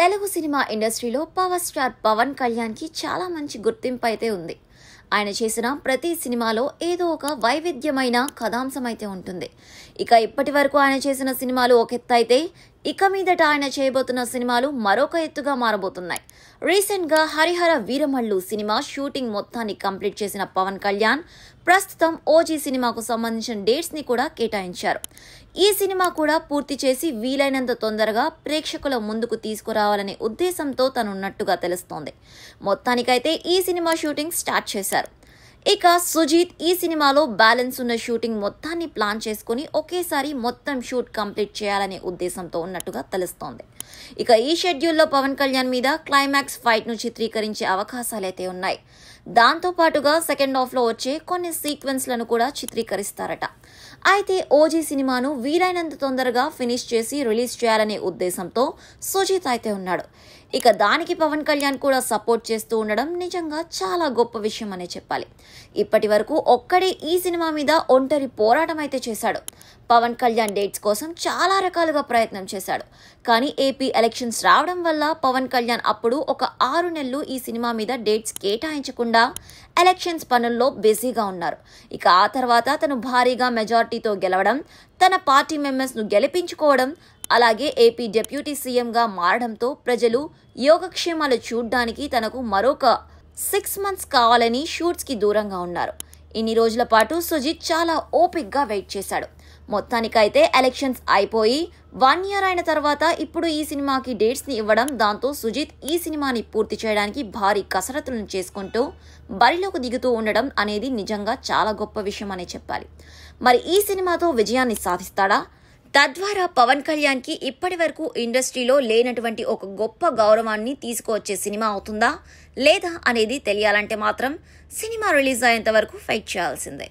Telugu cinema ఇండస్ట్రీలో power star Pawan కళ్యాణ్కి చాలా మంచి గుర్తింపు అయితే ఉంది. ఆయన చేసిన ప్రతి సినిమాలో ఏదో ఒక వైవిధ్యమైన కథాంశం అయితే ఉంటుంది. ఇక ఇప్పటి వరకు ఆయన చేసిన సినిమాలు ఒక ఎత్తు అయితే, ఇక మీదట ఆయన చేయబోతున్న సినిమాలు మరొక ఎత్తుగా మారబోతున్నాయి. రీసెంట్గా హరిహర వీరమల్లు సినిమా షూటింగ్ మొత్తాన్ని కంప్లీట్ చేసిన పవన్ కళ్యాణ్ ప్రస్తుతం ఓజీ సినిమాకు సంబంధించిన డేట్స్ ని కూడా కేటాయించారు. ఈ సినిమా కూడా పూర్తి చేసి వీలైనంత తొందరగా ప్రేక్షకుల ముందుకు తీసుకురావాలనే ఉద్దేశంతో తనున్నట్టుగా తెలుస్తోంది. మొత్తానికైతే ఈ సినిమా షూటింగ్ స్టార్ట్ చేశారు. ఇక సుజీత్ ఈ సినిమాలో బ్యాలెన్స్ ఉన్న షూటింగ్ మొత్తాన్ని ప్లాన్ చేసుకుని ఒకేసారి మొత్తం షూట్ కంప్లీట్ చేయాలనే ఉద్దేశంతో ఉన్నట్టుగా తెలుస్తోంది. ఇక ఈ షెడ్యూల్లో పవన్ కళ్యాణ్ మీద క్లైమాక్స్ ఫైట్ ను చిత్రీకరించే అవకాశాలైతే ఉన్నాయి. దాంతో పాటుగా సెకండ్ హాఫ్ లో వచ్చే కొన్ని సీక్వెన్స్లను కూడా చిత్రీకరిస్తారట. అయితే ఓజీ సినిమాను వీలైనంత తొందరగా ఫినిష్ చేసి రిలీజ్ చేయాలనే ఉద్దేశంతో సుజీత్ అయితే ఉన్నాడు. ఇక దానికి పవన్ కళ్యాణ్ కూడా సపోర్ట్ చేస్తూ ఉండడం నిజంగా చాలా గొప్ప విషయం అనే చెప్పాలి. ఇప్పటి వరకు ఒక్కడే ఈ సినిమా మీద ఒంటరి పోరాటం అయితే చేశాడు. పవన్ కళ్యాణ్ డేట్స్ కోసం చాలా రకాలుగా ప్రయత్నం చేశాడు. కానీ ఏపీ ఎలక్షన్స్ రావడం వల్ల పవన్ కళ్యాణ్ అప్పుడు ఒక 6 నెలలు ఈ సినిమా మీద డేట్స్ కేటాయించకుండా ఎలక్షన్స్ పనుల్లో బిజీగా ఉన్నారు. ఇక ఆ తర్వాత తను భారీగా మెజార్టీతో గెలవడం, తన పార్టీ మెంబర్స్ ను గెలిపించుకోవడం, అలాగే ఏపీ డిప్యూటీ సీఎంగా మారడంతో ప్రజలు యోగక్షేమాలు చూడ్డానికి తనకు మరొక 6 months కావాలని షూట్స్ కి దూరంగా ఉన్నారు. ఇన్ని రోజుల పాటు సుజిత్ చాలా ఓపిక్గా వెయిట్ చేశాడు. మొత్తానికైతే ఎలక్షన్స్ అయిపోయి 1 year అయిన తర్వాత ఇప్పుడు ఈ సినిమాకి డేట్స్ ని ఇవ్వడం, దాంతో సుజిత్ ఈ సినిమాని పూర్తి చేయడానికి భారీ కసరత్తులను చేసుకుంటూ బరిలోకి దిగుతూ ఉండడం అనేది నిజంగా చాలా గొప్ప విషయం అనే చెప్పాలి. మరి ఈ సినిమాతో విజయాన్ని సాధిస్తాడా? తద్వారా పవన్ కళ్యాణ్ కి ఇప్పటి వరకు ఇండస్ట్రీలో లేనటువంటి ఒక గొప్ప గౌరవాన్ని తీసుకువచ్చే సినిమా అవుతుందా లేదా అనేది తెలియాలంటే మాత్రం సినిమా రిలీజ్ అయ్యేంత వరకు ఫైట్ చేయాల్సిందే.